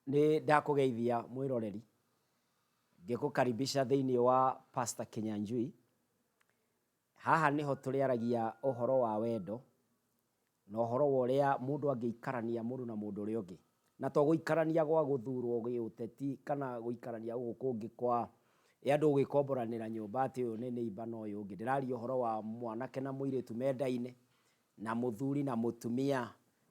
Ni ndakugeithia mwiroreri ngikukaribisha thiini wa Pastor Kinyanjui. Haha niho turiaragia uhoro wa wendo na uhoro wa uria mundu angiikarania mundu na mundu uria ungi, na to guikarania gwa guthurwo giuteti kana guikarania gukungi kwa andu gugikomboranira nyumba ati uyu ni neighbor no uyu ungi. Ndiraria uhoro wa mwanake na muiritu mendaine na muthuri na mutumia.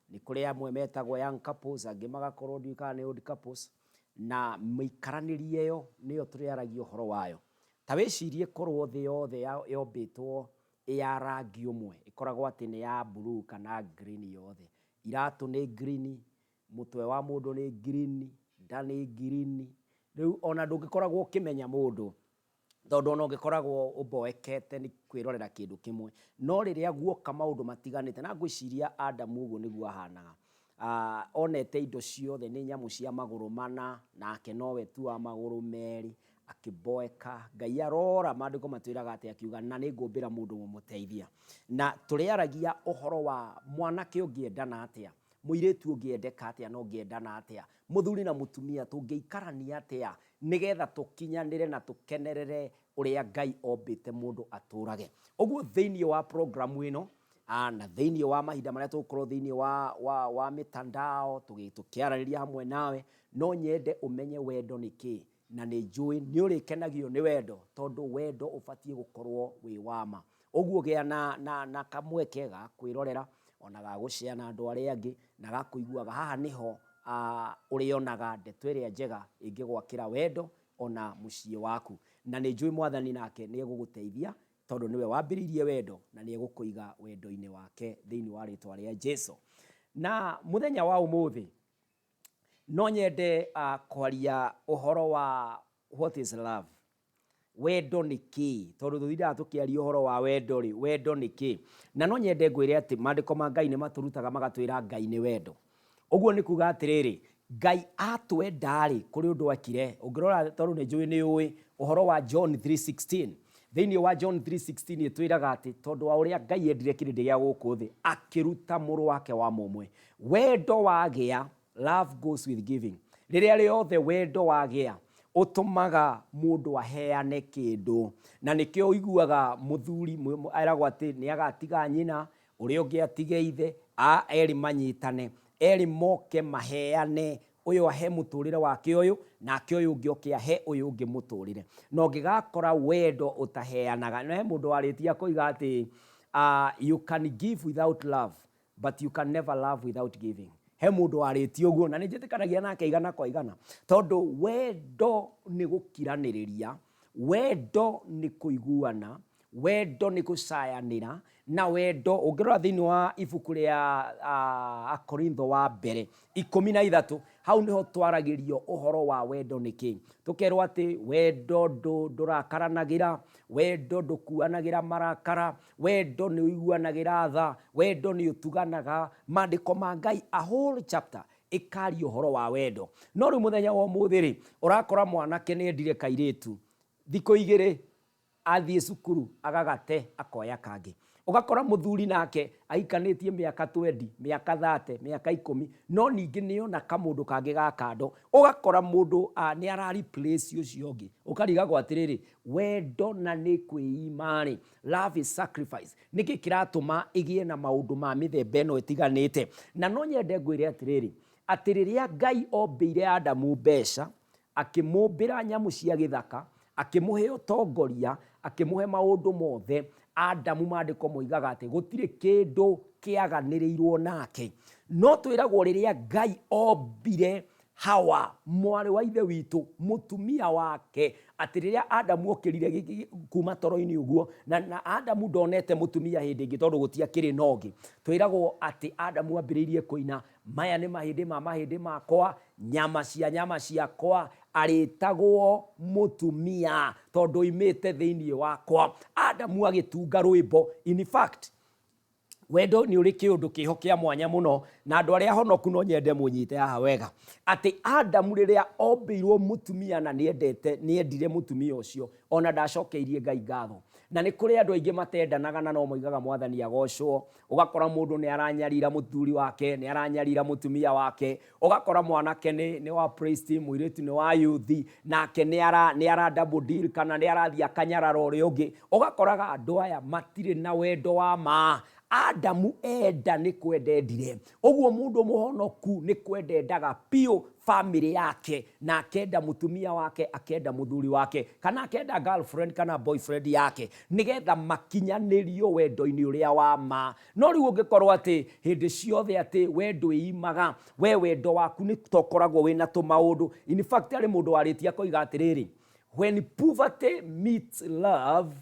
Ni kuri amwe metagwo young couples, angi magakorwo ndikana ni old couples, na mikaranirie yo niyo turiaragia uhoro wayo. Ta wicirie korwo thi yothe yombitwo ya rangi umwe, ikoragwo ati ni ya blue kana green yothe. Iratu ni green, mutwe wa mundu ni green, nda ni green. Riu ona ndungikoragwo ukimenya mundu tondu ona ungikoragwo uboekete ni kwirorera kindu kimwe, no riria guoka maundu matiganite. Na ngwiciria Adamu uguo niguo ahanaga. Onete indo ciothe ni nyamu cia maguru mana, nake nowe tu wa maguru meri, akiboeka. Ngai arora maandiko matwiraga ati akiuga na ni ngumbira mundu mumuteithia. Na turiaragia uhoro wa mwanake ungiendana atia, muiritu ungiendeka atia no ungiendana atia, muthuri na mutumia tungiikarania atia nigetha tukinyanire na tukenerere uria Ngai ombite mundu aturage. Uguo thiini wa programu ino na thiini wa mahinda maria tukorwo thiini wa mitandao tukiarariria hamwe nawe, no nyende umenye wendo niki, na ni njui ni urikenagio ni wendo tondu wendo ubatie gukorwo wi wama. Uguo gia na kamweke ga kwirorera ona ga gucia na andu aria angi na ga kuiguaga. Haha niho urionaga ndeto iria njega ingigwakira wendo ona mucii waku, na ni njui mwathani nake ni eguguteithia tondu niwe wambiririe wendo na ni egukuiga wendo-ini wake thiini wa ritwa ria Jesu. Na muthenya wa umuthi no nyende kwaria uhoro wa what is love. Wendo niki, tondu tuthiraga tukiaria uhoro wa wendo ri, wendo niki. Na no nyende ngwire ati maandiko ma Ngai ni maturutaga magatwira Ngai ni wendo. Uguo ni kuga atiriri, Ngai atwenda ri kuri undu akire. Ungirora tondu ni njui ni ui uhoro wa John 3:16. Thiini wa John 3:16 itwiraga ati tondu wa uria Ngai endire kirindi gia guku thi akiruta muru wake wa mumwe. Wendo wagia, love goes with giving. Riria riothe wendo wagia utumaga mundu aheane kindu, na nikio uiguaga muthuri airagwo ati ni agatiga nyina, uria ungi atige ithe, eri manyitane, eri moke maheane, uyu ahe muturire wake uyu nake uyu ungi oke ahe uyu ungi muturire. No ngigakora wendo utaheanaga, no he mundu waritia kuiga ati you can give without love but you can never love without giving. He mundu wariti uguo na ninjitikanagia nake igana kwa igana, tondu wendo ni gukiraniriria, wendo ni kuiguana, wendo ni gucayanira, na wendo ungirora thiini wa ibuku ria Korintho wa mbere 13 hau niho twaragirio uhoro wa wendo niki. Tukerwo ati wendo ndurakaranagira, wendo ndukuanagira marakara, wendo ni uiguanagira tha, wendo ni utuganaga. Maandiko ma Ngai a whole chapter ikario uhoro wa wendo. No ri muthenya wa umuthi ri urakora mwanake ni endire kairitu, thiko igiri athie cukuru agagate akoya kangi. Ugakora muthuri nake aikanitie miaka 20, miaka 30, miaka 10, no ningi niona kamundu kangi ga kando. Ugakora mundu ni ara replace ucio ungi, ukariga gwa atiriri wendo na ni kwiimani. Love is sacrifice. Niki kiratuma igie na maundu ma mithemba ino itiganite. Na no nyende ngwire atiriri atiriria Ngai ombeire Adamu mbeca, akimumbira nyamu cia githaka, akimuhe utongoria, akimuhe maundu mothe, Adamu maandiko moigaga ati gutire kindu kiaganirirwo nake. No twiragwo riria Ngai ombire Hawa mwari wa ithe witu, mutumia wake, ati riria Adamu okirire kuma toro-ini uguo, na Adamu ndonete mutumia hindi ingi tondu gutiakiri nogi. Twiragwo ati Adamu ambiriirie kuina, maya ni mahindi makwa, nyama ciakwa, aritagwo mutumia tondu imite thiini wakwa. Adamu agitunga rwimbo. In fact, wendo ni uri kiundu kiho kia mwanya muno, na andu aria honoku no nyende munyite haha wega ati Adamu riria ombirwo mutumia na ni endire mutumia ucio, ona ndacokeirie Ngai ngatho. na nĩ kũrĩ andũ aingĩ matendanaga na no moigaga Mwathani agocwo. Ũgakora mũndũ nĩ aranyarira mũthuri wake, nĩ aranyarira mũtumia wake. Ũgakora mwanake nĩ wa praise team, mũirĩtu nĩ wa youth, nake nĩ ara double deal kana nĩ arathiĩ akanyarara ũrĩa ũngĩ. Ũgakoraga andũ aya matirĩ na wendo wa ma. Adamu enda nĩ kwenda endire. Ũguo mũndũ mũhonoku nĩ kwenda endaga piũ family yake, na akenda mutumia wake, akenda muthuri wake, kana akenda girlfriend kana boyfriend yake, nigetha makinyanĩrio wendo-inĩ ũrĩa wa ma. No rĩu ũngĩkorwo atĩ hĩndĩ ciothe atĩ wendo imaga, we wendo waku nĩ tokoragwo wĩna tũmaũndũ. In fact, arĩ mũndũ warĩtie koiga atĩrĩrĩ, when poverty meets love,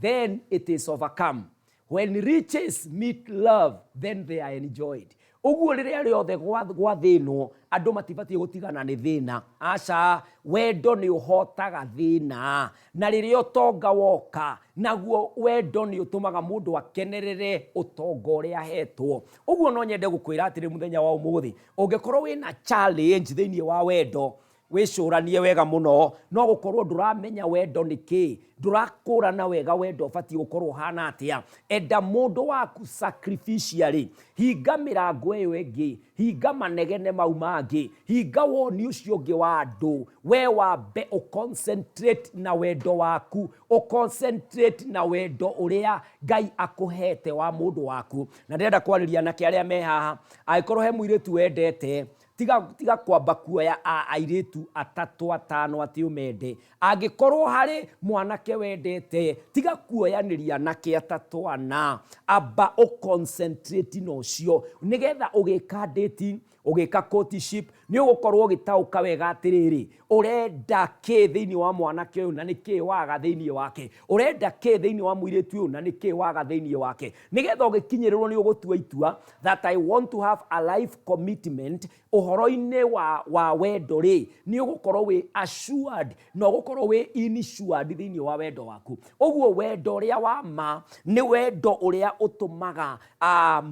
then it is overcome. When riches meet love, then they are enjoyed. Ũguo rĩrĩa rĩothe gwathĩnwo, andũ matibatiĩ gũtigana nĩ thĩna. Aca, wendo nĩ ũhotaga thĩna. Na rĩrĩa ũtonga woka, naguo wendo nĩ ũtũmaga mũndũ akenerere ũtonga ũrĩa ahetwo. Ũguo no nyende gũkwĩra atĩrĩ mũthenya wa ũmũthĩ, ũngĩkorwo wĩna challenge thĩinĩ wa wendo, wĩcũranie wega mũno, no gũkorwo ndũramenya wendo nĩ kĩ, ndũrakũrana wega wendo ũbatiĩ gũkorwo hana atĩa. Enda mũndũ waku sacrificially, hinga mĩrango ĩyo ĩngĩ, hinga manegene mau mangĩ, hinga woni ũcio ũngĩ wa andũ, we wambe ũconcentrate na wendo waku, ũconcentrate na wendo ũrĩa Ngai akũhete wa mũndũ waku. Na ndĩrenda kwarĩria anake arĩa me haha, angĩkorwo he mũirĩtu wendete, tiga kwamba kuoya airĩtu atatũ atano atĩ ũmende. Angĩkorwo harĩ mwanake wendete, tiga kuoyanĩria anake atatũ ana, amba ũconcentrate na ũcio, nĩgetha ũgĩka dating, ũgĩka courtship, nĩ ũgũkorwo ũgĩtaũka wega atĩrĩrĩ, ũrenda kĩ thĩinĩ wa mwanake ũyũ na nĩ kĩ waga thĩinĩ wake, ũrenda kĩ thĩinĩ wa mũirĩtu ũyũ na nĩ kĩ waga thĩinĩ wake, nĩgetha ũgĩkinyĩrĩrwo nĩ ũgũtua itua that I want to have a life commitment. Ũhoro-inĩ wa wendo rĩ, nĩ ũgũkorwo wĩ assured, na ũgũkorwo wĩ insured thĩinĩ wa wendo waku. Ũguo wendo ũrĩa wa ma nĩ wendo ũrĩa ũtũmaga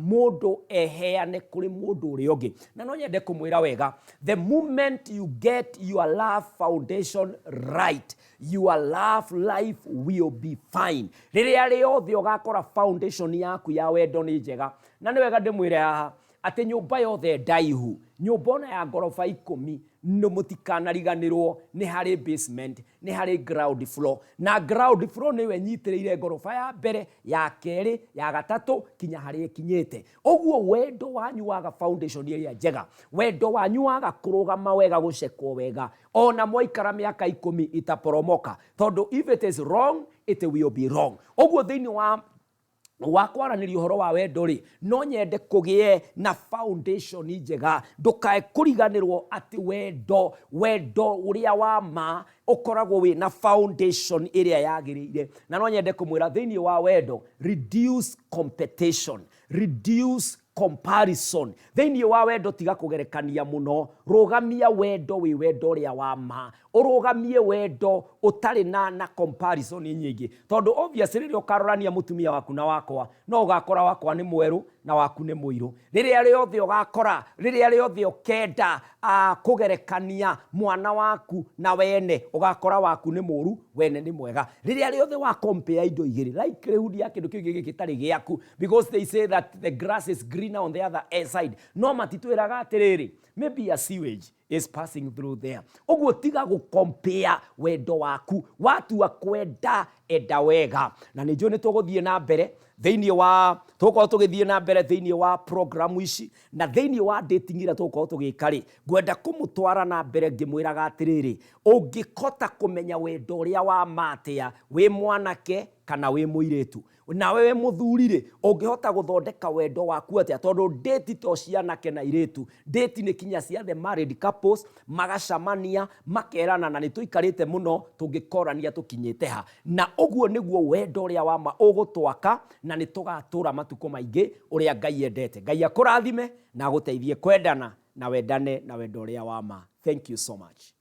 mũndũ eheane kũrĩ mũndũ ũrĩa ũngĩ. Na no nyende kũmwĩra wega, the moment you get your love foundation right, your love life will be fine. Rĩrĩa rĩothe ũgakora foundation yaku ya wendo nĩ njega. Na nĩ wega ndĩmwĩre haha atĩ nyũmba yothe ndaihu, nyũmba ona ya ngoroba 10, no mũtikanariganĩrwo nĩ harĩ basement, nĩ harĩ ground floor. Na ground floor nĩwe nyitĩrĩire ngoroba ya mbere, ya kerĩ, ya gatatũ, kinya harĩa ĩkinyĩte. Ũguo wendo wanyu waga foundation ĩrĩa njega, wendo wanyu waga kũrũgama wega, gũcekwo wega, ona mwaikara mĩaka 10 itaporomoka. Tondũ if it is wrong, it will be wrong. Ũguo thĩinĩ wa kwaranĩria ũhoro wa wendo rĩ, no nyende kũgĩe na foundation njega. Ndũkae kũriganĩrwo atĩ wendo ũrĩa wa ma ũkoragwo wĩ na foundation ĩrĩa yagĩrĩire. Na no nyende kũmwĩra thĩinĩ wa wendo, reduce competition, reduce comparison. Thĩinĩ wa wendo tiga kũgerekania mũno, rũgamia wendo wĩ wendo ũrĩa wa ma, ũrũgamie wendo ũtarĩ na comparison nyingĩ. Tondũ obviously rĩrĩa ũkarorania mũtumia waku na wakwa, no ũgakora wakwa nĩ mwerũ na waku nĩ mũirũ. Rĩrĩa rĩothe ũgakora, rĩrĩa rĩothe ũkenda kũgerekania mwana waku na wene, ũgakora waku nĩ mũru, wene nĩ mwega. Rĩrĩa rĩothe wa compare indo igĩrĩ, like rĩu ya kĩndũ kĩu gĩkĩ gĩtarĩ gĩaku, because they say that the grass is greener on the other side. No matitwĩraga atĩrĩrĩ, maybe a sewage is passing through there. Ũguo tiga gũcompare wendo waku, watua kwenda enda wega. Na nĩnjũĩ nĩ tũgũthiĩ na mbere thĩinĩ wa, tũgũkorwo tũgĩthiĩ na mbere thĩinĩ wa program ici, na thĩinĩ wa dating ĩrĩa tũgũkorwo tũgĩka rĩ, ngwenda kũmũtwara na mbere ngĩmwĩraga atĩrĩrĩ, ũngĩkota kũmenya wendo ũrĩa wa ma atĩa, wĩ mwanake kana wĩ mũirĩtu, nawe wĩ mũthuri rĩ, ũngĩhota gũthondeka wendo waku atĩa. Tondũ date to cianake na irĩtu, date nĩ kinya cia the married couples, magacamania, makerana na nĩ tũikarĩte mũno tũngĩkorania tũkinyĩte ha. Na ũguo nĩguo wendo ũrĩa wa ma ũgũtwaka, na nĩ tũgatũra matukũ maingĩ ũrĩa Ngai endete. Ngai akũrathime na agũteithie kwendana na wendane na wendo ũrĩa wa ma. Thank you so much.